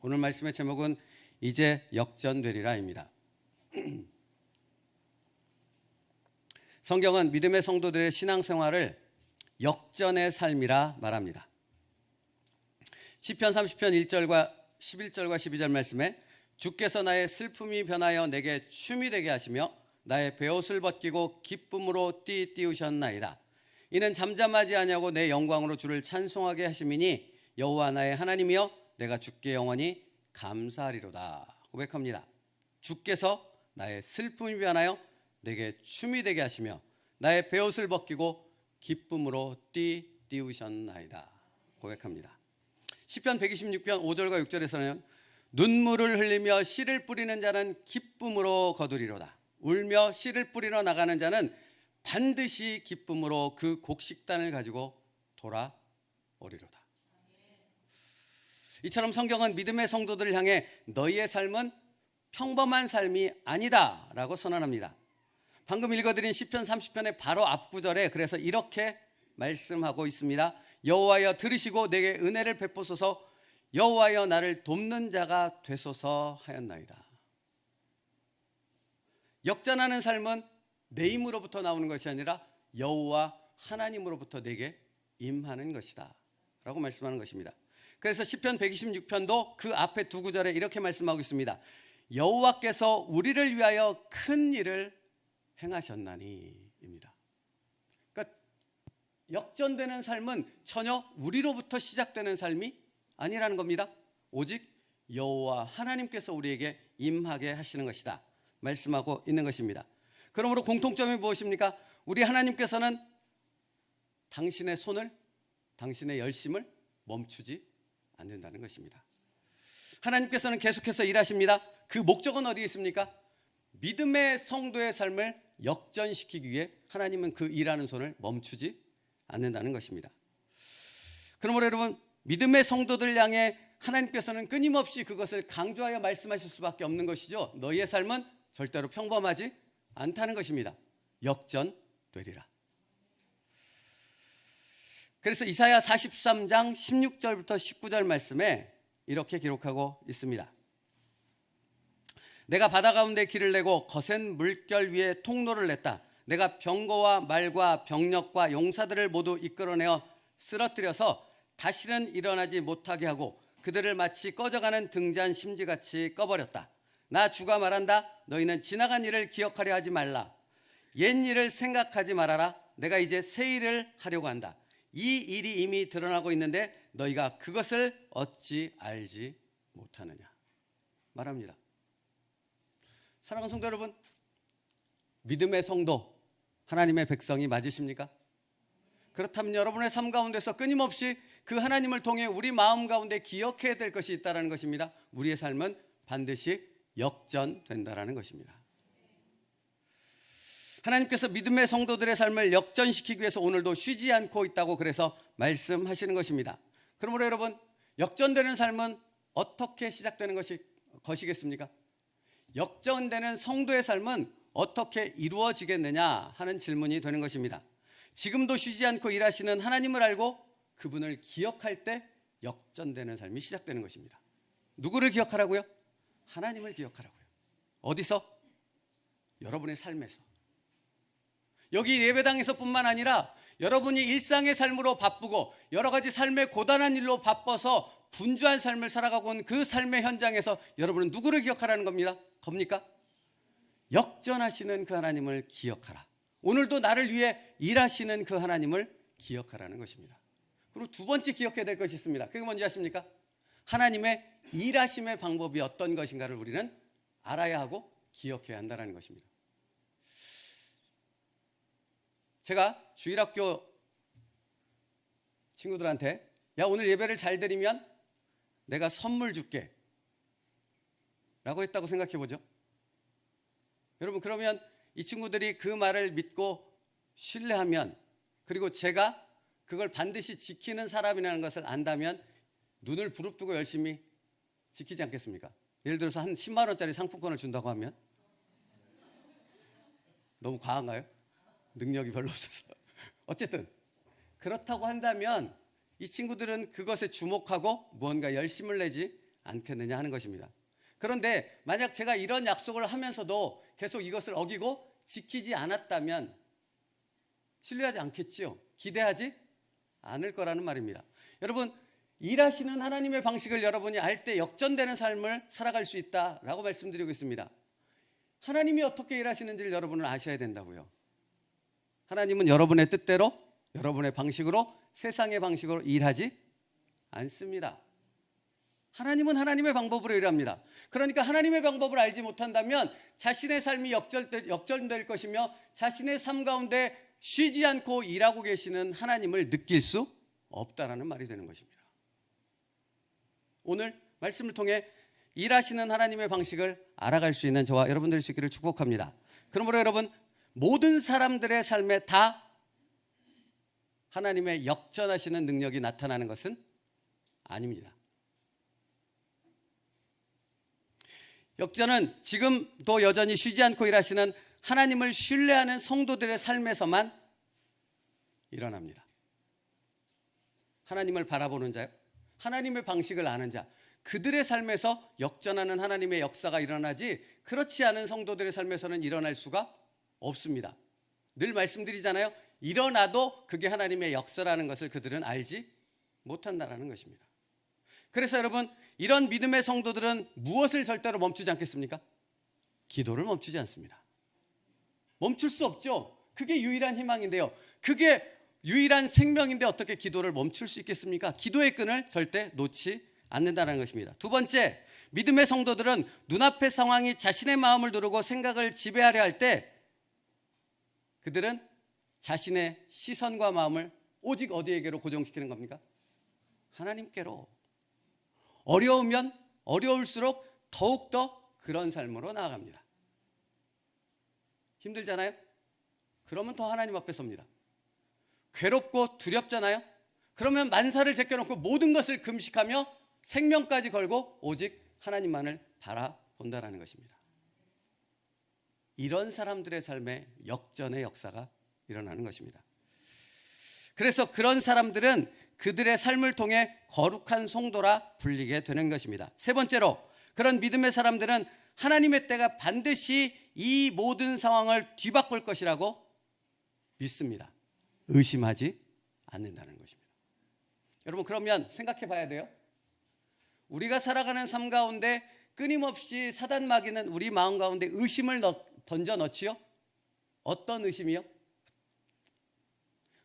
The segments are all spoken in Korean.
오늘 말씀의 제목은 이제 역전되리라입니다. 성경은 믿음의 성도들의 신앙생활을 역전의 삶이라 말합니다. 시편 30편 1절과 11절과 12절 말씀에 주께서 나의 슬픔이 변하여 내게 춤이 되게 하시며 나의 베옷을 벗기고 기쁨으로 띠우셨나이다. 이는 잠잠하지 아니하고 내 영광으로 주를 찬송하게 하심이니 여호와 나의 하나님이여 내가 주께 영원히 감사하리로다. 고백합니다. 주께서 나의 슬픔이 변하여 내게 춤이 되게 하시며 나의 베옷을 벗기고 기쁨으로 띠우셨나이다. 고백합니다. 시편 126편 5절과 6절에서는 눈물을 흘리며 씨를 뿌리는 자는 기쁨으로 거두리로다. 울며 씨를 뿌리러 나가는 자는 반드시 기쁨으로 그 곡식단을 가지고 돌아오리로다. 이처럼 성경은 믿음의 성도들을 향해 너희의 삶은 평범한 삶이 아니다 라고 선언합니다. 방금 읽어드린 시편 30편의 바로 앞구절에 그래서 이렇게 말씀하고 있습니다. 여호와여 들으시고 내게 은혜를 베푸소서. 여호와여 나를 돕는 자가 되소서 하였나이다. 역전하는 삶은 내 힘으로부터 나오는 것이 아니라 여호와 하나님으로부터 내게 임하는 것이다 라고 말씀하는 것입니다. 그래서 시편 126편도 그 앞에 두 구절에 이렇게 말씀하고 있습니다. 여호와께서 우리를 위하여 큰 일을 행하셨나니입니다. 그러니까 역전되는 삶은 전혀 우리로부터 시작되는 삶이 아니라는 겁니다. 오직 여호와 하나님께서 우리에게 임하게 하시는 것이다 말씀하고 있는 것입니다. 그러므로 공통점이 무엇입니까? 우리 하나님께서는 당신의 손을, 당신의 열심을 멈추지 않는다는 것입니다. 하나님께서는 계속해서 일하십니다. 그 목적은 어디에 있습니까? 믿음의 성도의 삶을 역전시키기 위해 하나님은 그 일하는 손을 멈추지 않는다는 것입니다. 그러므로 여러분, 믿음의 성도들 향해 하나님께서는 끊임없이 그것을 강조하여 말씀하실 수밖에 없는 것이죠. 너희의 삶은 절대로 평범하지 않다는 것입니다. 역전되리라. 그래서 이사야 43장 16절부터 19절 말씀에 이렇게 기록하고 있습니다. 내가 바다 가운데 길을 내고 거센 물결 위에 통로를 냈다. 내가 병거와 말과 병력과 용사들을 모두 이끌어내어 쓰러뜨려서 다시는 일어나지 못하게 하고 그들을 마치 꺼져가는 등잔 심지같이 꺼버렸다. 나 주가 말한다. 너희는 지나간 일을 기억하려 하지 말라. 옛 일을 생각하지 말아라. 내가 이제 새 일을 하려고 한다. 이 일이 이미 드러나고 있는데 너희가 그것을 어찌 알지 못하느냐 말합니다. 사랑하는 성도 여러분, 믿음의 성도, 하나님의 백성이 맞으십니까? 그렇다면 여러분의 삶 가운데서 끊임없이 그 하나님을 통해 우리 마음 가운데 기억해야 될 것이 있다는 것입니다. 우리의 삶은 반드시 역전된다는 것입니다. 하나님께서 믿음의 성도들의 삶을 역전시키기 위해서 오늘도 쉬지 않고 있다고 그래서 말씀하시는 것입니다. 그러므로 여러분, 역전되는 삶은 어떻게 시작되는 것이겠습니까? 역전되는 성도의 삶은 어떻게 이루어지겠느냐 하는 질문이 되는 것입니다. 지금도 쉬지 않고 일하시는 하나님을 알고 그분을 기억할 때 역전되는 삶이 시작되는 것입니다. 누구를 기억하라고요? 하나님을 기억하라고요. 어디서? 여러분의 삶에서. 여기 예배당에서뿐만 아니라 여러분이 일상의 삶으로 바쁘고 여러 가지 삶의 고단한 일로 바빠서 분주한 삶을 살아가고 온 그 삶의 현장에서 여러분은 누구를 기억하라는 겁니까? 역전하시는 그 하나님을 기억하라. 오늘도 나를 위해 일하시는 그 하나님을 기억하라는 것입니다. 그리고 두 번째 기억해야 될 것이 있습니다. 그게 뭔지 아십니까? 하나님의 일하심의 방법이 어떤 것인가를 우리는 알아야 하고 기억해야 한다는 것입니다. 제가 주일학교 친구들한테 야, 오늘 예배를 잘 드리면 내가 선물 줄게 라고 했다고 생각해 보죠. 여러분, 그러면 이 친구들이 그 말을 믿고 신뢰하면, 그리고 제가 그걸 반드시 지키는 사람이라는 것을 안다면 눈을 부릅뜨고 열심히 지키지 않겠습니까? 예를 들어서 한 10만 원짜리 상품권을 준다고 하면 너무 과한가요? 능력이 별로 없어서. 어쨌든 그렇다고 한다면 이 친구들은 그것에 주목하고 무언가 열심을 내지 않겠느냐 하는 것입니다. 그런데 만약 제가 이런 약속을 하면서도 계속 이것을 어기고 지키지 않았다면 신뢰하지 않겠지요. 기대하지 않을 거라는 말입니다. 여러분, 일하시는 하나님의 방식을 여러분이 알 때 역전되는 삶을 살아갈 수 있다라고 말씀드리고 있습니다. 하나님이 어떻게 일하시는지를 여러분은 아셔야 된다고요. 하나님은 여러분의 뜻대로, 여러분의 방식으로, 세상의 방식으로 일하지 않습니다. 하나님은 하나님의 방법으로 일합니다. 그러니까 하나님의 방법을 알지 못한다면 자신의 삶이 역전될 것이며 자신의 삶 가운데 쉬지 않고 일하고 계시는 하나님을 느낄 수 없다라는 말이 되는 것입니다. 오늘 말씀을 통해 일하시는 하나님의 방식을 알아갈 수 있는 저와 여러분들이 수 있기를 축복합니다. 그러므로 여러분, 모든 사람들의 삶에 다 하나님의 역전하시는 능력이 나타나는 것은 아닙니다. 역전은 지금도 여전히 쉬지 않고 일하시는 하나님을 신뢰하는 성도들의 삶에서만 일어납니다. 하나님을 바라보는 자요, 하나님의 방식을 아는 자, 그들의 삶에서 역전하는 하나님의 역사가 일어나지 그렇지 않은 성도들의 삶에서는 일어날 수가 없습니다. 늘 말씀드리잖아요. 일어나도 그게 하나님의 역사라는 것을 그들은 알지 못한다는 것입니다. 그래서 여러분, 이런 믿음의 성도들은 무엇을 절대로 멈추지 않겠습니까? 기도를 멈추지 않습니다. 멈출 수 없죠. 그게 유일한 희망인데요. 그게 유일한 생명인데 어떻게 기도를 멈출 수 있겠습니까? 기도의 끈을 절대 놓지 않는다는 것입니다. 두 번째, 믿음의 성도들은 눈앞의 상황이 자신의 마음을 누르고 생각을 지배하려 할 때 그들은 자신의 시선과 마음을 오직 어디에게로 고정시키는 겁니까? 하나님께로. 어려우면 어려울수록 더욱더 그런 삶으로 나아갑니다. 힘들잖아요? 그러면 더 하나님 앞에 섭니다. 괴롭고 두렵잖아요? 그러면 만사를 제껴놓고 모든 것을 금식하며 생명까지 걸고 오직 하나님만을 바라본다는 것입니다. 이런 사람들의 삶에 역전의 역사가 일어나는 것입니다. 그래서 그런 사람들은 그들의 삶을 통해 거룩한 성도라 불리게 되는 것입니다. 세 번째로, 그런 믿음의 사람들은 하나님의 때가 반드시 이 모든 상황을 뒤바꿀 것이라고 믿습니다. 의심하지 않는다는 것입니다. 여러분, 그러면 생각해 봐야 돼요. 우리가 살아가는 삶 가운데 끊임없이 사단 마귀는 우리 마음 가운데 의심을 던져 넣지요? 어떤 의심이요?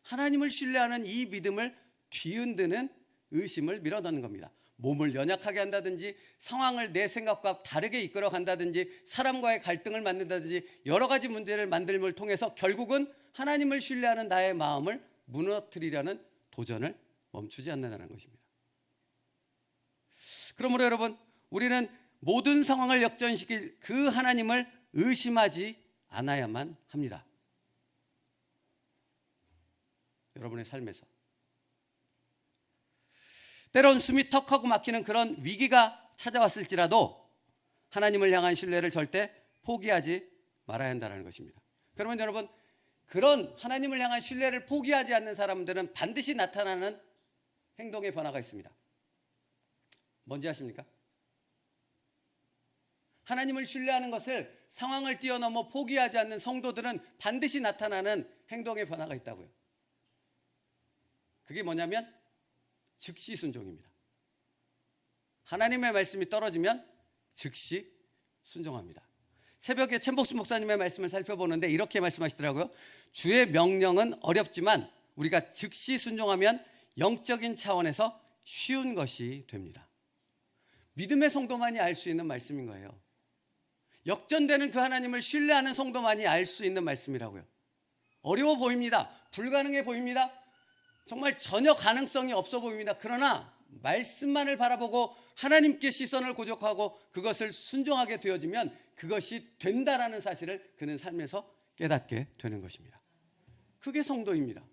하나님을 신뢰하는 이 믿음을 뒤흔드는 의심을 밀어넣는 겁니다. 몸을 연약하게 한다든지, 상황을 내 생각과 다르게 이끌어 간다든지, 사람과의 갈등을 만든다든지, 여러 가지 문제를 만들음을 통해서 결국은 하나님을 신뢰하는 나의 마음을 무너뜨리려는 도전을 멈추지 않는다는 것입니다. 그러므로 여러분, 우리는 모든 상황을 역전시킬 그 하나님을 의심하지 않아야만 합니다. 여러분의 삶에서 때론 숨이 턱하고 막히는 그런 위기가 찾아왔을지라도 하나님을 향한 신뢰를 절대 포기하지 말아야 한다는 것입니다. 그러면 여러분, 그런 하나님을 향한 신뢰를 포기하지 않는 사람들은 반드시 나타나는 행동의 변화가 있습니다. 뭔지 아십니까? 하나님을 신뢰하는 것을, 상황을 뛰어넘어 포기하지 않는 성도들은 반드시 나타나는 행동의 변화가 있다고요. 그게 뭐냐면 즉시 순종입니다. 하나님의 말씀이 떨어지면 즉시 순종합니다. 새벽에 챔복스 목사님의 말씀을 살펴보는데 이렇게 말씀하시더라고요. 주의 명령은 어렵지만 우리가 즉시 순종하면 영적인 차원에서 쉬운 것이 됩니다. 믿음의 성도만이 알 수 있는 말씀인 거예요. 역전되는 그 하나님을 신뢰하는 성도만이 알 수 있는 말씀이라고요. 어려워 보입니다. 불가능해 보입니다. 정말 전혀 가능성이 없어 보입니다. 그러나 말씀만을 바라보고 하나님께 시선을 고정하고 그것을 순종하게 되어지면 그것이 된다라는 사실을 그는 삶에서 깨닫게 되는 것입니다. 그게 성도입니다.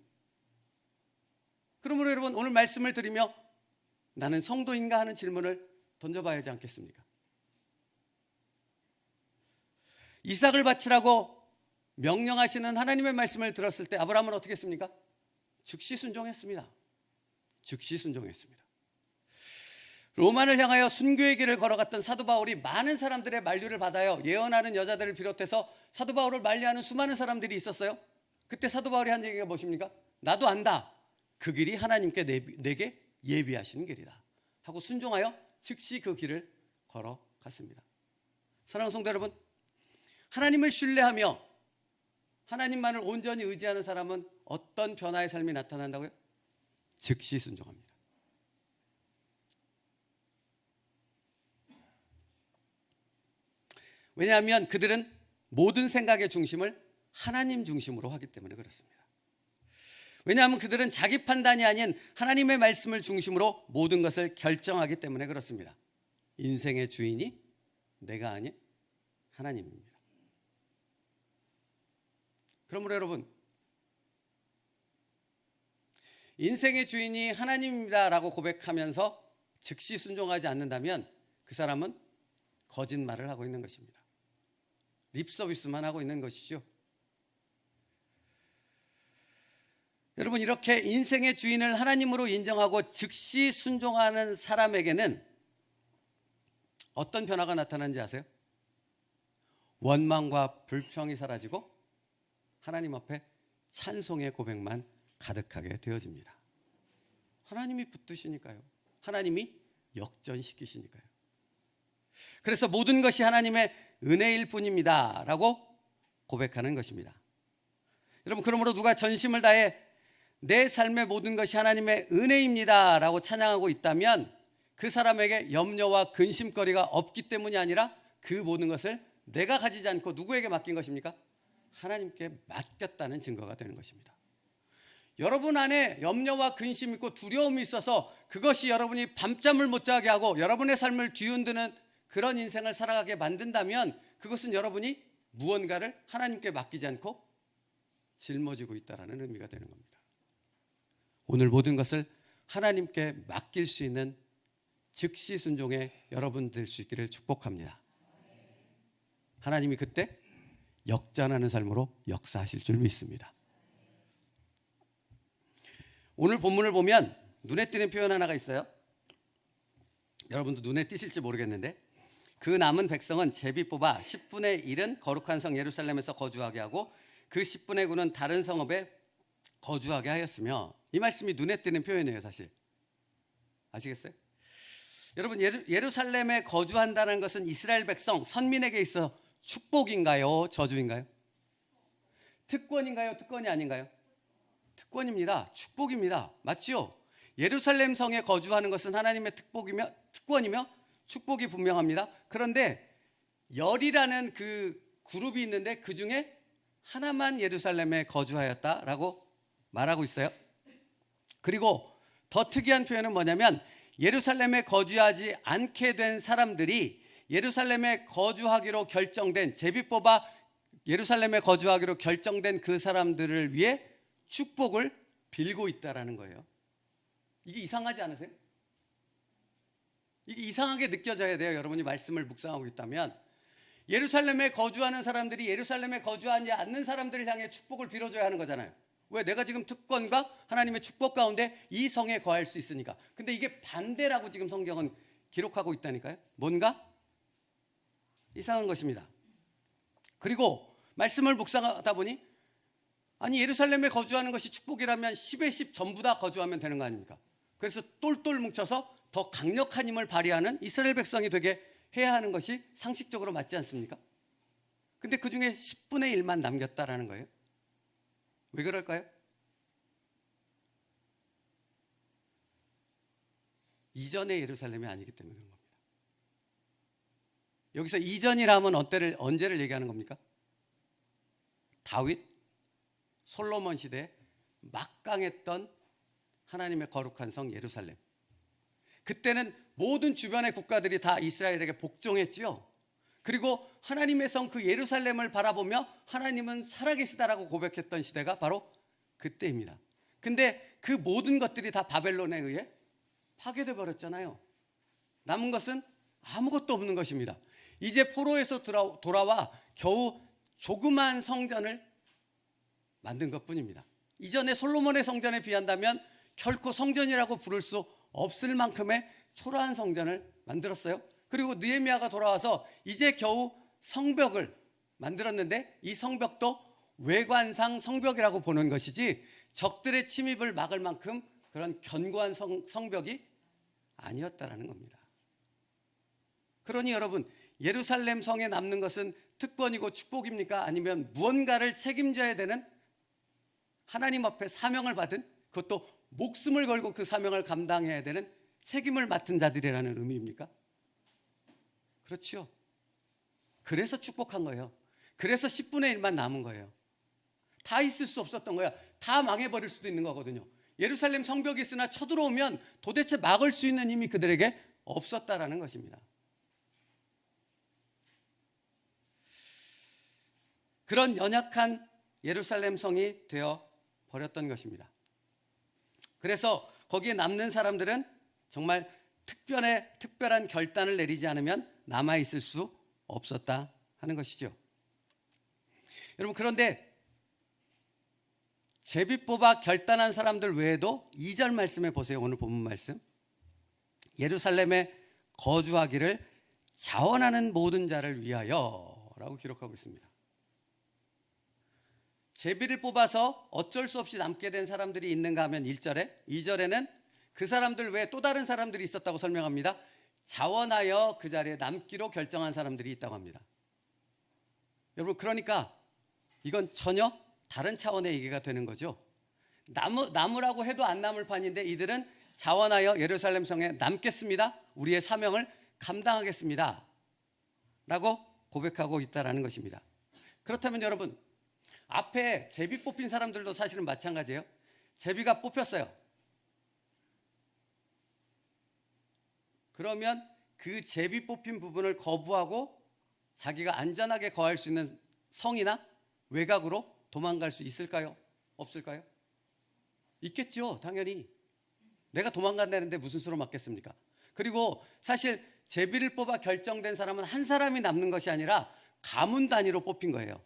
그러므로 여러분, 오늘 말씀을 드리며 나는 성도인가 하는 질문을 던져봐야 하지 않겠습니까? 이삭을 바치라고 명령하시는 하나님의 말씀을 들었을 때 아브라함은 어떻게 했습니까? 즉시 순종했습니다. 즉시 순종했습니다. 로마를 향하여 순교의 길을 걸어갔던 사도 바울이 많은 사람들의 만류를 받아요. 예언하는 여자들을 비롯해서 사도 바울을 만류하는 수많은 사람들이 있었어요. 그때 사도 바울이 한 얘기가 무엇입니까? 나도 안다. 그 길이 하나님께 내게 예비하신 길이다 하고 순종하여 즉시 그 길을 걸어갔습니다. 사랑하는 성도 여러분, 하나님을 신뢰하며 하나님만을 온전히 의지하는 사람은 어떤 변화의 삶이 나타난다고요? 즉시 순종합니다. 왜냐하면 그들은 모든 생각의 중심을 하나님 중심으로 하기 때문에 그렇습니다. 왜냐하면 그들은 자기 판단이 아닌 하나님의 말씀을 중심으로 모든 것을 결정하기 때문에 그렇습니다. 인생의 주인이 내가 아닌 하나님입니다. 그러므로 여러분, 인생의 주인이 하나님입니다라고 고백하면서 즉시 순종하지 않는다면 그 사람은 거짓말을 하고 있는 것입니다. 립서비스만 하고 있는 것이죠. 여러분, 이렇게 인생의 주인을 하나님으로 인정하고 즉시 순종하는 사람에게는 어떤 변화가 나타나는지 아세요? 원망과 불평이 사라지고 하나님 앞에 찬송의 고백만 가득하게 되어집니다. 하나님이 붙드시니까요. 하나님이 역전시키시니까요. 그래서 모든 것이 하나님의 은혜일 뿐입니다 라고 고백하는 것입니다. 여러분, 그러므로 누가 전심을 다해 내 삶의 모든 것이 하나님의 은혜입니다 라고 찬양하고 있다면 그 사람에게 염려와 근심거리가 없기 때문이 아니라 그 모든 것을 내가 가지지 않고 누구에게 맡긴 것입니까? 하나님께 맡겼다는 증거가 되는 것입니다. 여러분 안에 염려와 근심이 있고 두려움이 있어서 그것이 여러분이 밤잠을 못 자게 하고 여러분의 삶을 뒤흔드는 그런 인생을 살아가게 만든다면 그것은 여러분이 무언가를 하나님께 맡기지 않고 짊어지고 있다는 의미가 되는 겁니다. 오늘 모든 것을 하나님께 맡길 수 있는 즉시 순종의 여러분 될 수 있기를 축복합니다. 하나님이 그때 역전하는 삶으로 역사하실 줄 믿습니다. 오늘 본문을 보면 눈에 띄는 표현 하나가 있어요. 여러분도 눈에 띄실지 모르겠는데 그 남은 백성은 제비 뽑아 10분의 1은 거룩한 성 예루살렘에서 거주하게 하고 그 10분의 9는 다른 성읍에 거주하게 하였으며, 이 말씀이 눈에 띄는 표현이에요. 사실 아시겠어요? 여러분, 예루살렘에 거주한다는 것은 이스라엘 백성 선민에게 있어 축복인가요? 저주인가요? 특권인가요? 특권이 아닌가요? 특권입니다. 축복입니다. 맞죠? 예루살렘 성에 거주하는 것은 하나님의 특권이며 축복이 분명합니다. 그런데 열이라는 그 그룹이 있는데 그 중에 하나만 예루살렘에 거주하였다라고 말하고 있어요. 그리고 더 특이한 표현은 뭐냐면 예루살렘에 거주하지 않게 된 사람들이 예루살렘에 거주하기로 결정된, 제비 뽑아 예루살렘에 거주하기로 결정된 그 사람들을 위해 축복을 빌고 있다라는 거예요. 이게 이상하지 않으세요? 이게 이상하게 느껴져야 돼요. 여러분이 말씀을 묵상하고 있다면 예루살렘에 거주하는 사람들이 예루살렘에 거주하지 않는 사람들을 향해 축복을 빌어줘야 하는 거잖아요. 왜? 내가 지금 특권과 하나님의 축복 가운데 이 성에 거할 수 있으니까. 근데 이게 반대라고 지금 성경은 기록하고 있다니까요. 뭔가 이상한 것입니다. 그리고 말씀을 묵상하다 보니 아니 예루살렘에 거주하는 것이 축복이라면 10의 10 전부 다 거주하면 되는 거 아닙니까? 그래서 똘똘 뭉쳐서 더 강력한 힘을 발휘하는 이스라엘 백성이 되게 해야 하는 것이 상식적으로 맞지 않습니까? 근데 그 중에 10분의 1만 남겼다라는 거예요. 왜 그럴까요? 이전의 예루살렘이 아니기 때문에 그런 겁니다. 여기서 이전이라면 언제를 얘기하는 겁니까? 다윗, 솔로몬 시대에 막강했던 하나님의 거룩한 성 예루살렘. 그때는 모든 주변의 국가들이 다 이스라엘에게 복종했지요. 그리고 하나님의 성 그 예루살렘을 바라보며 하나님은 살아계시다라고 고백했던 시대가 바로 그때입니다. 근데 그 모든 것들이 다 바벨론에 의해 파괴돼 버렸잖아요. 남은 것은 아무것도 없는 것입니다. 이제 포로에서 돌아와 겨우 조그만 성전을 만든 것뿐입니다. 이전에 솔로몬의 성전에 비한다면 결코 성전이라고 부를 수 없을 만큼의 초라한 성전을 만들었어요. 그리고 느헤미야가 돌아와서 이제 겨우 성벽을 만들었는데 이 성벽도 외관상 성벽이라고 보는 것이지 적들의 침입을 막을 만큼 그런 견고한 성벽이 아니었다라는 겁니다. 그러니 여러분, 예루살렘 성에 남는 것은 특권이고 축복입니까? 아니면 무언가를 책임져야 되는, 하나님 앞에 사명을 받은, 그것도 목숨을 걸고 그 사명을 감당해야 되는 책임을 맡은 자들이라는 의미입니까? 그렇죠. 그래서 축복한 거예요. 그래서 10분의 1만 남은 거예요. 다 있을 수 없었던 거야. 다 망해버릴 수도 있는 거거든요. 예루살렘 성벽이 있으나 쳐들어오면 도대체 막을 수 있는 힘이 그들에게 없었다라는 것입니다. 그런 연약한 예루살렘 성이 되어 버렸던 것입니다. 그래서 거기에 남는 사람들은 정말 특별한 결단을 내리지 않으면 남아있을 수 없었다 하는 것이죠. 여러분, 그런데 제비 뽑아 결단한 사람들 외에도 2절 말씀에 보세요. 오늘 본문 말씀. 예루살렘에 거주하기를 자원하는 모든 자를 위하여 라고 기록하고 있습니다. 제비를 뽑아서 어쩔 수 없이 남게 된 사람들이 있는가 하면 1절에, 2절에는 그 사람들 외에 또 다른 사람들이 있었다고 설명합니다. 자원하여 그 자리에 남기로 결정한 사람들이 있다고 합니다. 여러분, 그러니까 이건 전혀 다른 차원의 얘기가 되는 거죠. 남으라고 해도 안 남을 판인데 이들은 자원하여 예루살렘 성에 남겠습니다. 우리의 사명을 감당하겠습니다. 라고 고백하고 있다는 것입니다. 그렇다면 여러분, 앞에 제비 뽑힌 사람들도 사실은 마찬가지예요. 제비가 뽑혔어요. 그러면 그 제비 뽑힌 부분을 거부하고 자기가 안전하게 거할 수 있는 성이나 외곽으로 도망갈 수 있을까요? 없을까요? 있겠죠, 당연히. 내가 도망간다는데 무슨 수로 맞겠습니까? 그리고 사실 제비를 뽑아 결정된 사람은 한 사람이 남는 것이 아니라 가문 단위로 뽑힌 거예요.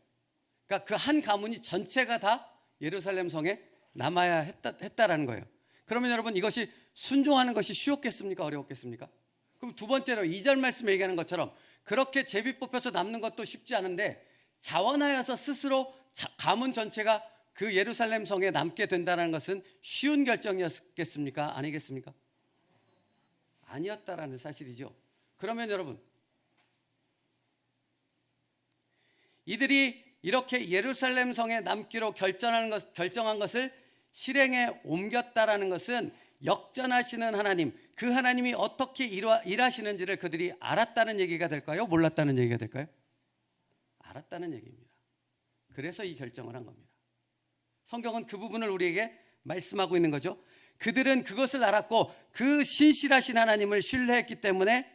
그러니까 그 한 가문이 전체가 다 예루살렘 성에 남아야 했다라는 거예요. 그러면 여러분, 이것이 순종하는 것이 쉬웠겠습니까? 어려웠겠습니까? 그럼 두 번째로 2절 말씀에 얘기하는 것처럼 그렇게 제비 뽑혀서 남는 것도 쉽지 않은데 자원하여서 스스로 가문 전체가 그 예루살렘 성에 남게 된다는 것은 쉬운 결정이었겠습니까? 아니겠습니까? 아니었다라는 사실이죠. 그러면 여러분, 이들이 이렇게 예루살렘 성에 남기로 결정한 것을 실행에 옮겼다라는 것은 역전하시는 하나님, 그 하나님이 어떻게 일하시는지를 그들이 알았다는 얘기가 될까요? 몰랐다는 얘기가 될까요? 알았다는 얘기입니다. 그래서 이 결정을 한 겁니다. 성경은 그 부분을 우리에게 말씀하고 있는 거죠. 그들은 그것을 알았고 그 신실하신 하나님을 신뢰했기 때문에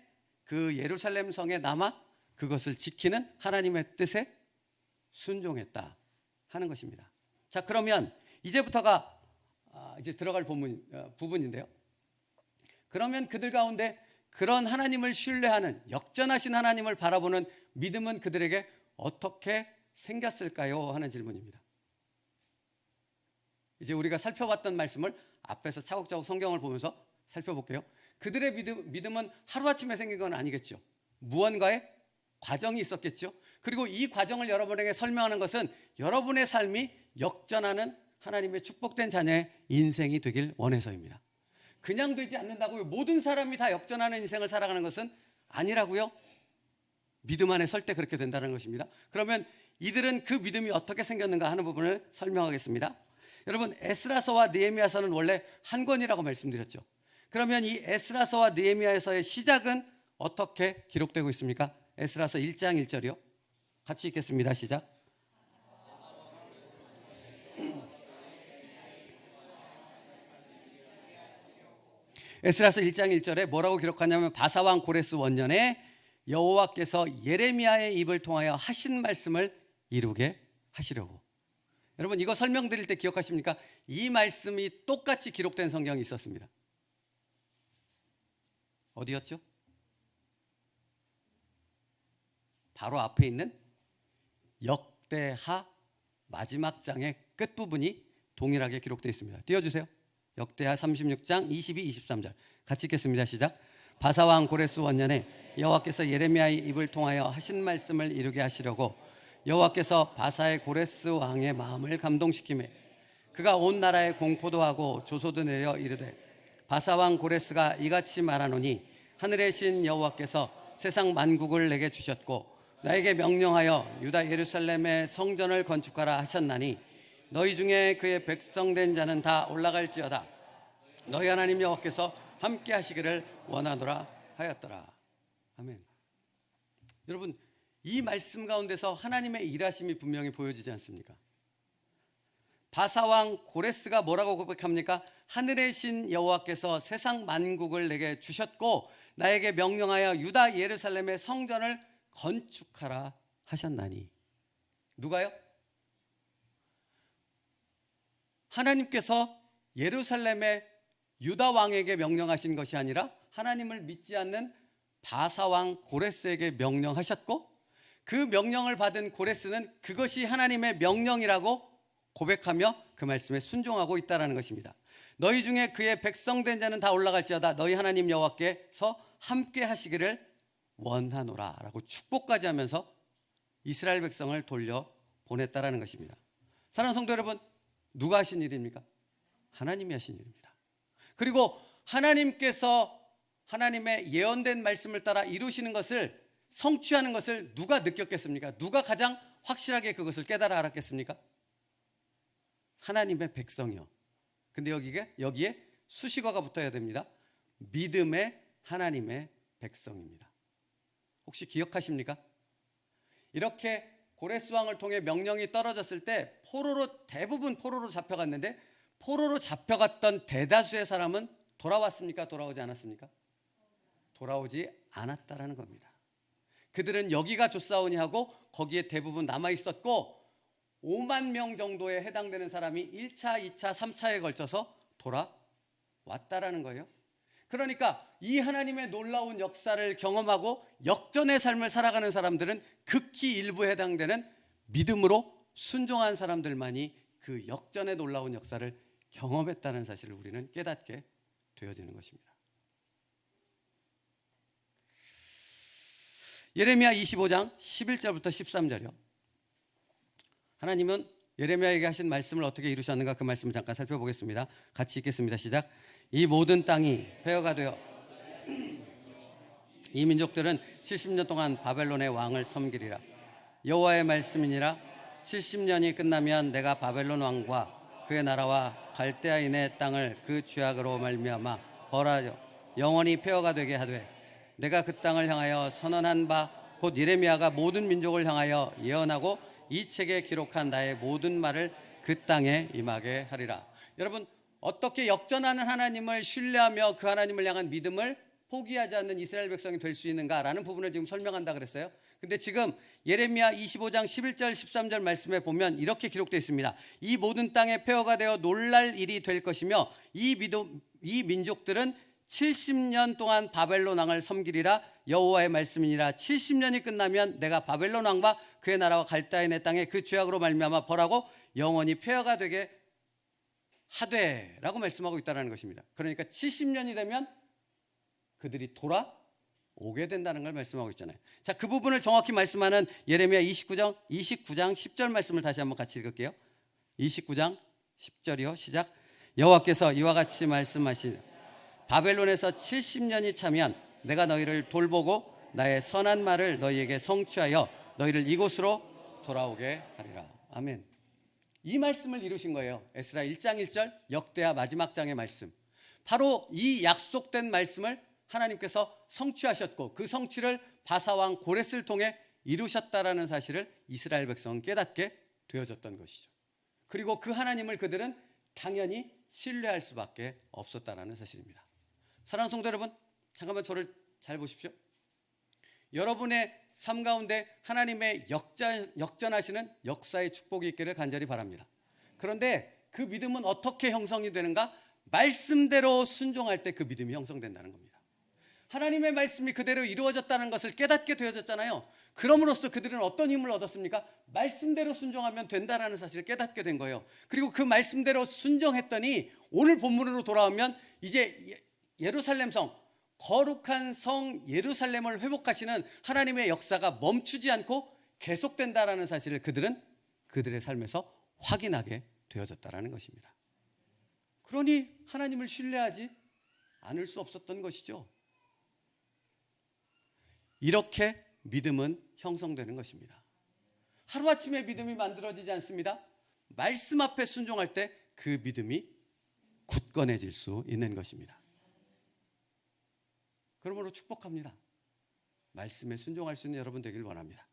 그 예루살렘 성에 남아 그것을 지키는 하나님의 뜻에 순종했다 하는 것입니다. 자, 그러면 이제부터가 이제 들어갈 부분인데요. 그러면 그들 가운데 그런 하나님을 신뢰하는 역전하신 하나님을 바라보는 믿음은 그들에게 어떻게 생겼을까요? 하는 질문입니다. 이제 우리가 살펴봤던 말씀을 앞에서 차곡차곡 성경을 보면서 살펴볼게요. 그들의 믿음은 하루아침에 생긴 건 아니겠죠. 무언가의 과정이 있었겠죠. 그리고 이 과정을 여러분에게 설명하는 것은 여러분의 삶이 역전하는 하나님의 축복된 자녀의 인생이 되길 원해서입니다. 그냥 되지 않는다고요. 모든 사람이 다 역전하는 인생을 살아가는 것은 아니라고요. 믿음 안에 설 때 그렇게 된다는 것입니다. 그러면 이들은 그 믿음이 어떻게 생겼는가 하는 부분을 설명하겠습니다. 여러분, 에스라서와 느헤미야서는 원래 한 권이라고 말씀드렸죠. 그러면 이 에스라서와 느헤미야서의 시작은 어떻게 기록되고 있습니까? 에스라서 1장 1절이요. 같이 읽겠습니다. 시작. 에스라서 1장 1절에 뭐라고 기록하냐면 바사왕 고레스 원년에 여호와께서 예레미야의 입을 통하여 하신 말씀을 이루게 하시려고. 여러분, 이거 설명드릴 때 기억하십니까? 이 말씀이 똑같이 기록된 성경이 있었습니다. 어디였죠? 바로 앞에 있는 역대하 마지막 장의 끝부분이 동일하게 기록되어 있습니다. 띄워주세요. 역대하 36장 22, 23절 같이 읽겠습니다. 시작. 바사왕 고레스 원년에 여호와께서 예레미야의 입을 통하여 하신 말씀을 이루게 하시려고 여호와께서 바사의 고레스 왕의 마음을 감동시키매 그가 온 나라에 공포도 하고 조소도 내려 이르되 바사왕 고레스가 이같이 말하노니 하늘의 신 여호와께서 세상 만국을 내게 주셨고 나에게 명령하여 유다 예루살렘의 성전을 건축하라 하셨나니 너희 중에 그의 백성된 자는 다 올라갈지어다. 너희 하나님 여호와께서 함께 하시기를 원하노라 하였더라. 아멘. 여러분, 이 말씀 가운데서 하나님의 일하심이 분명히 보여지지 않습니까? 바사왕 고레스가 뭐라고 고백합니까? 하늘의 신 여호와께서 세상 만국을 내게 주셨고 나에게 명령하여 유다 예루살렘의 성전을 건축하라 하셨나니. 누가요? 하나님께서 예루살렘의 유다 왕에게 명령하신 것이 아니라 하나님을 믿지 않는 바사왕 고레스에게 명령하셨고 그 명령을 받은 고레스는 그것이 하나님의 명령이라고 고백하며 그 말씀에 순종하고 있다는 것입니다. 너희 중에 그의 백성된 자는 다 올라갈지어다. 너희 하나님 여호와께서 함께 하시기를 원하노라 라고 축복까지 하면서 이스라엘 백성을 돌려 보냈다라는 것입니다. 사랑하는 성도 여러분, 누가 하신 일입니까? 하나님이 하신 일입니다. 그리고 하나님께서 하나님의 예언된 말씀을 따라 이루시는 것을 성취하는 것을 누가 느꼈겠습니까? 누가 가장 확실하게 그것을 깨달아 알았겠습니까? 하나님의 백성이요. 근데 여기에 수식어가 붙어야 됩니다. 믿음의 하나님의 백성입니다. 혹시 기억하십니까? 이렇게 고레스 왕을 통해 명령이 떨어졌을 때 대부분 포로로 잡혀갔는데 포로로 잡혀갔던 대다수의 사람은 돌아왔습니까? 돌아오지 않았습니까? 돌아오지 않았다라는 겁니다. 그들은 여기가 좋사오니 하고 거기에 대부분 남아 있었고 5만 명 정도에 해당되는 사람이 1차, 2차, 3차에 걸쳐서 돌아왔다라는 거예요. 그러니까 이 하나님의 놀라운 역사를 경험하고 역전의 삶을 살아가는 사람들은 극히 일부에 해당되는 믿음으로 순종한 사람들만이 그 역전의 놀라운 역사를 경험했다는 사실을 우리는 깨닫게 되어지는 것입니다. 예레미야 25장 11절부터 13절이요. 하나님은 예레미야에게 하신 말씀을 어떻게 이루셨는가 그 말씀을 잠깐 살펴보겠습니다. 같이 읽겠습니다. 시작. 이 모든 땅이 폐허가 되어 이 민족들은 70년 동안 바벨론의 왕을 섬기리라. 여호와의 말씀이니라. 70년이 끝나면 내가 바벨론 왕과 그의 나라와 갈대아인의 땅을 그 죄악으로 말미암아 벌하여 영원히 폐허가 되게 하되 내가 그 땅을 향하여 선언한 바 곧 예레미야가 모든 민족을 향하여 예언하고 이 책에 기록한 나의 모든 말을 그 땅에 임하게 하리라. 여러분, 어떻게 역전하는 하나님을 신뢰하며 그 하나님을 향한 믿음을 포기하지 않는 이스라엘 백성이 될 수 있는가라는 부분을 지금 설명한다 그랬어요. 근데 지금 예레미야 25장 11절 13절 말씀에 보면 이렇게 기록되어 있습니다. 이 모든 땅에 폐허가 되어 놀랄 일이 될 것이며 이 민족들은 70년 동안 바벨론 왕을 섬기리라. 여호와의 말씀이니라. 70년이 끝나면 내가 바벨론 왕과 그의 나라와 갈대아인의 땅에 그 죄악으로 말미암아 벌하고 영원히 폐허가 되게 하되라고 말씀하고 있다는 것입니다. 그러니까 70년이 되면 그들이 돌아오게 된다는 걸 말씀하고 있잖아요. 자, 그 부분을 정확히 말씀하는 예레미야 29장 10절 말씀을 다시 한번 같이 읽을게요. 29장 10절이요. 시작. 여호와께서 이와 같이 말씀하시니 바벨론에서 70년이 차면 내가 너희를 돌보고 나의 선한 말을 너희에게 성취하여 너희를 이곳으로 돌아오게 하리라. 아멘. 이 말씀을 이루신 거예요. 에스라 1장 1절 역대하 마지막 장의 말씀. 바로 이 약속된 말씀을 하나님께서 성취하셨고 그 성취를 바사왕 고레스를 통해 이루셨다라는 사실을 이스라엘 백성은 깨닫게 되어졌던 것이죠. 그리고 그 하나님을 그들은 당연히 신뢰할 수밖에 없었다라는 사실입니다. 사랑하는 성도 여러분, 잠깐만 저를 잘 보십시오. 여러분의 삶 가운데 하나님의 역전하시는 역사의 축복이 있기를 간절히 바랍니다. 그런데 그 믿음은 어떻게 형성이 되는가? 말씀대로 순종할 때 그 믿음이 형성된다는 겁니다. 하나님의 말씀이 그대로 이루어졌다는 것을 깨닫게 되어졌잖아요. 그럼으로써 그들은 어떤 힘을 얻었습니까? 말씀대로 순종하면 된다는 사실을 깨닫게 된 거예요. 그리고 그 말씀대로 순종했더니 오늘 본문으로 돌아오면 이제 예루살렘 성 거룩한 성 예루살렘을 회복하시는 하나님의 역사가 멈추지 않고 계속된다라는 사실을 그들은 그들의 삶에서 확인하게 되어졌다라는 것입니다. 그러니 하나님을 신뢰하지 않을 수 없었던 것이죠. 이렇게 믿음은 형성되는 것입니다. 하루아침에 믿음이 만들어지지 않습니다. 말씀 앞에 순종할 때 그 믿음이 굳건해질 수 있는 것입니다. 그러므로 축복합니다. 말씀에 순종할 수 있는 여러분 되길 원합니다.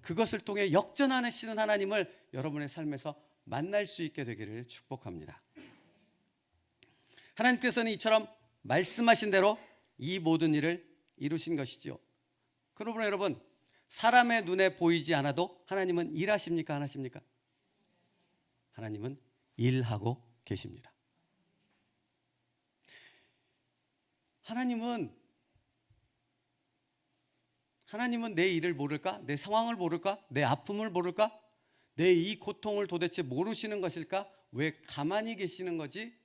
그것을 통해 역전하시는 하나님을 여러분의 삶에서 만날 수 있게 되기를 축복합니다. 하나님께서는 이처럼 말씀하신 대로 이 모든 일을 이루신 것이죠. 그러므로 여러분, 사람의 눈에 보이지 않아도 하나님은 일하십니까? 안 하십니까? 하나님은 일하고 계십니다. 하나님은 내 일을 모를까? 내 상황을 모를까? 내 아픔을 모를까? 내 이 고통을 도대체 모르시는 것일까? 왜 가만히 계시는 거지?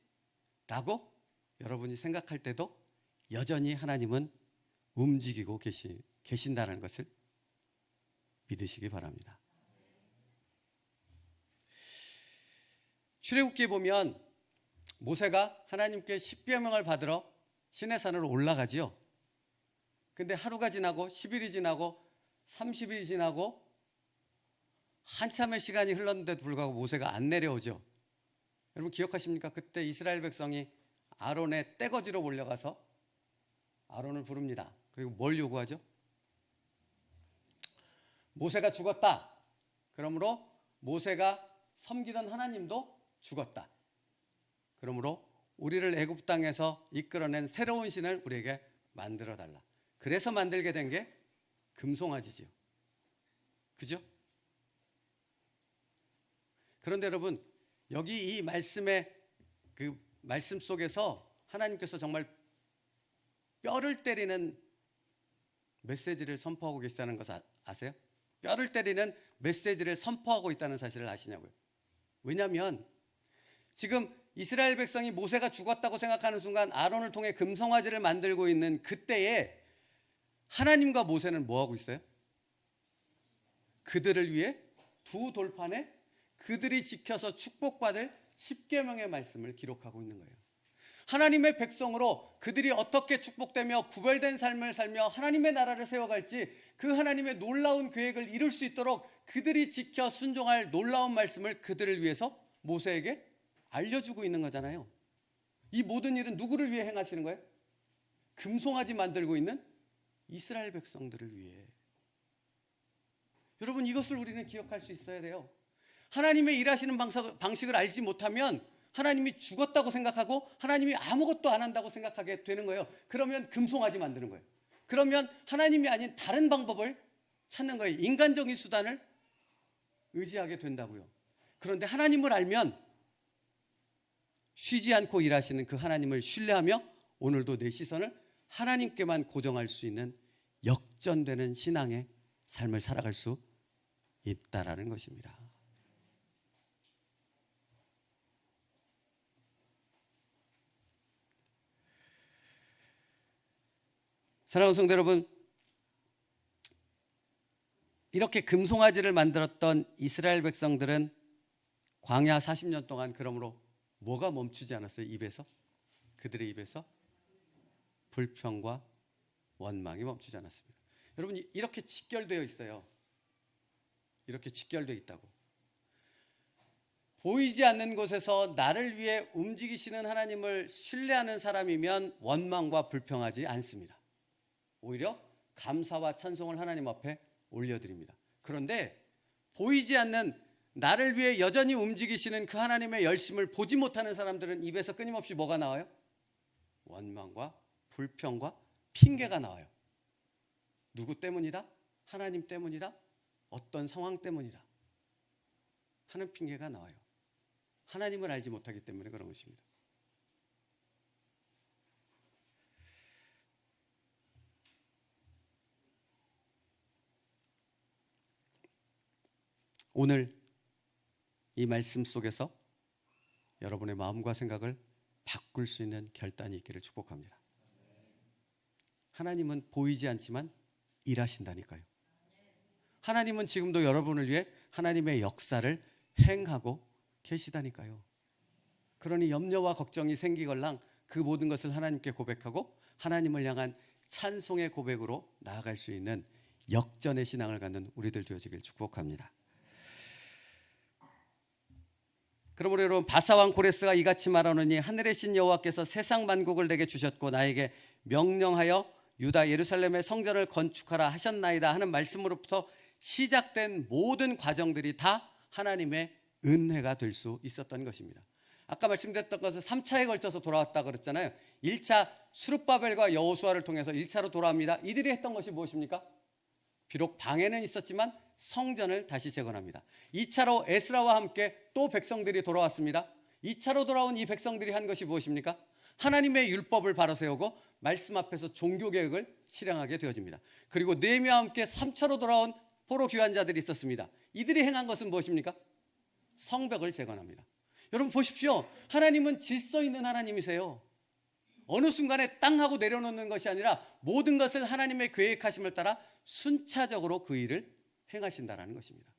라고 여러분이 생각할 때도 여전히 하나님은 움직이고 계신다는 것을 믿으시기 바랍니다. 출애굽기에 보면 모세가 하나님께 십계명을 받으러 시내산으로 올라가지요. 근데 하루가 지나고 10일이 지나고 30일이 지나고 한참의 시간이 흘렀는데도 불구하고 모세가 안 내려오죠. 여러분 기억하십니까? 그때 이스라엘 백성이 아론의 떼거지로 몰려가서 아론을 부릅니다. 그리고 뭘 요구하죠? 모세가 죽었다. 그러므로 모세가 섬기던 하나님도 죽었다. 그러므로 우리를 애굽 땅에서 이끌어낸 새로운 신을 우리에게 만들어 달라. 그래서 만들게 된 게 금송아지지요. 그죠? 그런데 여러분, 여기 이 말씀의 그 말씀 속에서 하나님께서 정말 뼈를 때리는 메시지를 선포하고 계시다는 것을 아세요? 뼈를 때리는 메시지를 선포하고 있다는 사실을 아시냐고요? 왜냐하면 지금 이스라엘 백성이 모세가 죽었다고 생각하는 순간 아론을 통해 금송아지를 만들고 있는 그때에 하나님과 모세는 뭐하고 있어요? 그들을 위해 두 돌판에 그들이 지켜서 축복받을 십계명의 말씀을 기록하고 있는 거예요. 하나님의 백성으로 그들이 어떻게 축복되며 구별된 삶을 살며 하나님의 나라를 세워갈지 그 하나님의 놀라운 계획을 이룰 수 있도록 그들이 지켜 순종할 놀라운 말씀을 그들을 위해서 모세에게 알려주고 있는 거잖아요. 이 모든 일은 누구를 위해 행하시는 거예요? 금송아지 만들고 있는 이스라엘 백성들을 위해. 여러분 이것을 우리는 기억할 수 있어야 돼요. 하나님의 일하시는 방식을 알지 못하면 하나님이 죽었다고 생각하고 하나님이 아무것도 안 한다고 생각하게 되는 거예요. 그러면 금송아지 만드는 거예요. 그러면 하나님이 아닌 다른 방법을 찾는 거예요. 인간적인 수단을 의지하게 된다고요. 그런데 하나님을 알면 쉬지 않고 일하시는 그 하나님을 신뢰하며 오늘도 내 시선을 하나님께만 고정할 수 있는 역전되는 신앙의 삶을 살아갈 수 있다라는 것입니다. 사랑하는 성도 여러분, 이렇게 금송아지를 만들었던 이스라엘 백성들은 광야 40년 동안 그러므로 뭐가 멈추지 않았어요? 입에서? 그들의 입에서 불평과 원망이 멈추지 않았습니다. 여러분 이렇게 직결되어 있어요. 이렇게 직결되어 있다고. 보이지 않는 곳에서 나를 위해 움직이시는 하나님을 신뢰하는 사람이면 원망과 불평하지 않습니다. 오히려 감사와 찬송을 하나님 앞에 올려드립니다. 그런데 보이지 않는 나를 위해 여전히 움직이시는 그 하나님의 열심을 보지 못하는 사람들은 입에서 끊임없이 뭐가 나와요? 원망과 불평과 핑계가 나와요. 누구 때문이다? 하나님 때문이다? 어떤 상황 때문이다? 하는 핑계가 나와요. 하나님을 알지 못하기 때문에 그런 것입니다. 오늘 이 말씀 속에서 여러분의 마음과 생각을 바꿀 수 있는 결단이 있기를 축복합니다. 하나님은 보이지 않지만 일하신다니까요. 하나님은 지금도 여러분을 위해 하나님의 역사를 행하고 계시다니까요. 그러니 염려와 걱정이 생기걸랑 그 모든 것을 하나님께 고백하고 하나님을 향한 찬송의 고백으로 나아갈 수 있는 역전의 신앙을 갖는 우리들 되어지길 축복합니다. 그러므로 여러분, 바사왕 고레스가 이같이 말하노니 하늘의 신 여호와께서 세상 만국을 내게 주셨고 나에게 명령하여 유다 예루살렘의 성전을 건축하라 하셨나이다 하는 말씀으로부터 시작된 모든 과정들이 다 하나님의 은혜가 될 수 있었던 것입니다. 아까 말씀드렸던 것은 3차에 걸쳐서 돌아왔다 그랬잖아요. 1차 스룹바벨과 여호수아를 통해서 1차로 돌아옵니다. 이들이 했던 것이 무엇입니까? 비록 방해는 있었지만 성전을 다시 재건합니다. 2차로 에스라와 함께 또 백성들이 돌아왔습니다. 2차로 돌아온 이 백성들이 한 것이 무엇입니까? 하나님의 율법을 바로 세우고 말씀 앞에서 종교개혁을 실행하게 되어집니다. 그리고 느헤미야와 함께 3차로 돌아온 포로 귀환자들이 있었습니다. 이들이 행한 것은 무엇입니까? 성벽을 재건합니다. 여러분 보십시오. 하나님은 질서 있는 하나님이세요. 어느 순간에 땅 하고 내려놓는 것이 아니라 모든 것을 하나님의 계획하심을 따라 순차적으로 그 일을 행하신다는 것입니다.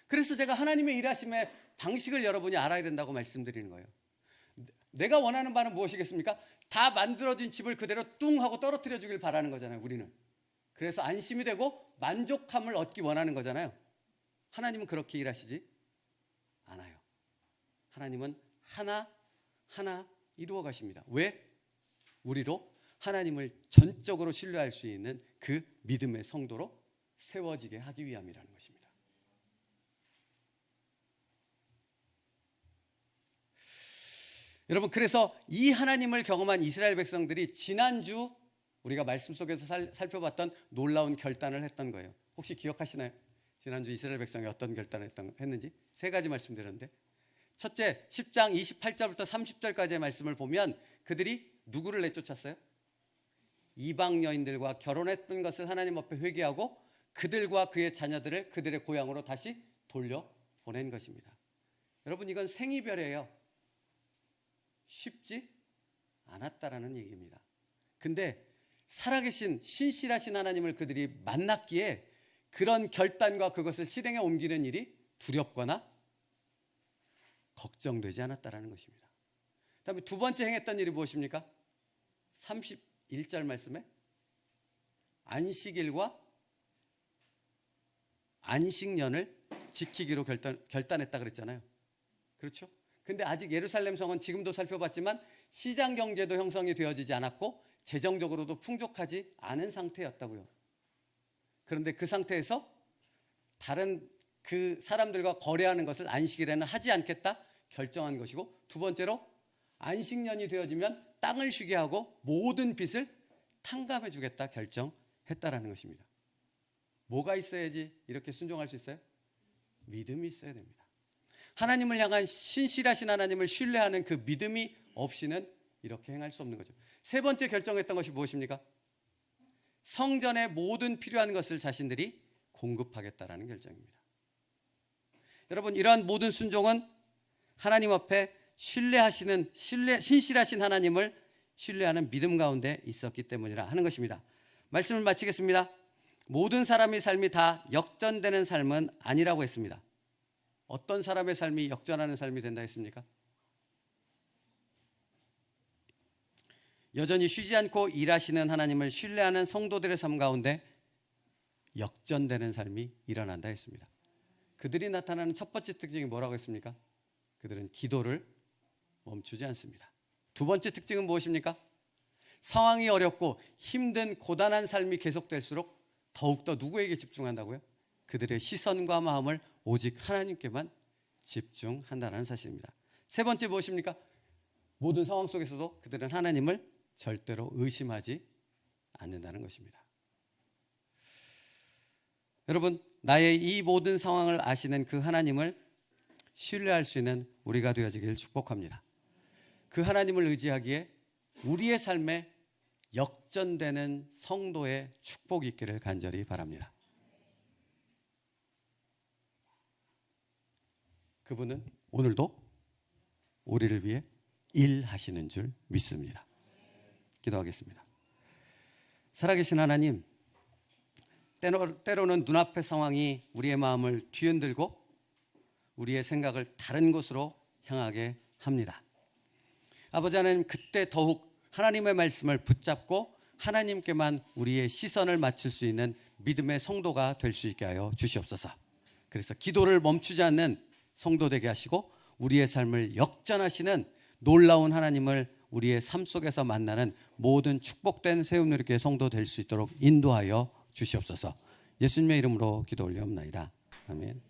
그래서 제가 하나님의 일하심의 방식을 여러분이 알아야 된다고 말씀드리는 거예요. 내가 원하는 바는 무엇이겠습니까? 다 만들어진 집을 그대로 뚱 하고 떨어뜨려 주길 바라는 거잖아요, 우리는. 그래서 안심이 되고 만족함을 얻기 원하는 거잖아요. 하나님은 그렇게 일하시지 않아요. 하나님은 하나하나 이루어 가십니다. 왜? 우리로 하나님을 전적으로 신뢰할 수 있는 그 믿음의 성도로 세워지게 하기 위함이라는 것입니다. 여러분, 그래서 이 하나님을 경험한 이스라엘 백성들이 지난주 우리가 말씀 속에서 살펴봤던 놀라운 결단을 했던 거예요. 혹시 기억하시나요? 지난주 이스라엘 백성이 어떤 결단을 했는지 3가지 말씀드렸는데, 첫째 10장 28절부터 30절까지의 말씀을 보면 그들이 누구를 내쫓았어요? 이방 여인들과 결혼했던 것을 하나님 앞에 회개하고 그들과 그의 자녀들을 그들의 고향으로 다시 돌려보낸 것입니다. 여러분, 이건 생이별이에요. 쉽지 않았다라는 얘기입니다. 근데 살아계신 신실하신 하나님을 그들이 만났기에 그런 결단과 그것을 실행에 옮기는 일이 두렵거나 걱정되지 않았다라는 것입니다. 그다음에 두 번째 행했던 일이 무엇입니까? 31절 말씀에 안식일과 안식년을 지키기로 결단했다 그랬잖아요. 그렇죠? 근데 아직 예루살렘 성은 지금도 살펴봤지만 시장 경제도 형성이 되어지지 않았고 재정적으로도 풍족하지 않은 상태였다고요. 그런데 그 상태에서 다른 그 사람들과 거래하는 것을 안식일에는 하지 않겠다 결정한 것이고, 두 번째로 안식년이 되어지면 땅을 쉬게 하고 모든 빚을 탕감해 주겠다 결정했다라는 것입니다. 뭐가 있어야지 이렇게 순종할 수 있어요? 믿음이 있어야 됩니다. 하나님을 향한 신실하신 하나님을 신뢰하는 그 믿음이 없이는 이렇게 행할 수 없는 거죠. 세 번째 결정했던 것이 무엇입니까? 성전의 모든 필요한 것을 자신들이 공급하겠다라는 결정입니다. 여러분, 이러한 모든 순종은 하나님 앞에 신실하신 하나님을 신뢰하는 믿음 가운데 있었기 때문이라 하는 것입니다. 말씀을 마치겠습니다. 모든 사람의 삶이 다 역전되는 삶은 아니라고 했습니다. 어떤 사람의 삶이 역전하는 삶이 된다 했습니까? 여전히 쉬지 않고 일하시는 하나님을 신뢰하는 성도들의 삶 가운데 역전되는 삶이 일어난다 했습니다. 그들이 나타나는 첫 번째 특징이 뭐라고 했습니까? 그들은 기도를 멈추지 않습니다. 두 번째 특징은 무엇입니까? 상황이 어렵고 힘든 고단한 삶이 계속될수록 더욱더 누구에게 집중한다고요? 그들의 시선과 마음을 오직 하나님께만 집중한다는 사실입니다. 세 번째 무엇입니까? 모든 상황 속에서도 그들은 하나님을 절대로 의심하지 않는다는 것입니다. 여러분, 나의 이 모든 상황을 아시는 그 하나님을 신뢰할 수 있는 우리가 되어지기를 축복합니다. 그 하나님을 의지하기에 우리의 삶에 역전되는 성도의 축복이 있기를 간절히 바랍니다. 그분은 오늘도 우리를 위해 일하시는 줄 믿습니다. 기도하겠습니다. 살아계신 하나님, 때로는 눈앞의 상황이 우리의 마음을 뒤흔들고 우리의 생각을 다른 곳으로 향하게 합니다. 아버지 하나님, 그때 더욱 하나님의 말씀을 붙잡고 하나님께만 우리의 시선을 맞출 수 있는 믿음의 성도가 될 수 있게 하여 주시옵소서. 그래서 기도를 멈추지 않는 성도 되게 하시고 우리의 삶을 역전하시는 놀라운 하나님을 우리의 삶 속에서 만나는 모든 축복된 세움누리교회 성도 될 수 있도록 인도하여 주시옵소서. 예수님의 이름으로 기도 올려옵나이다. 아멘.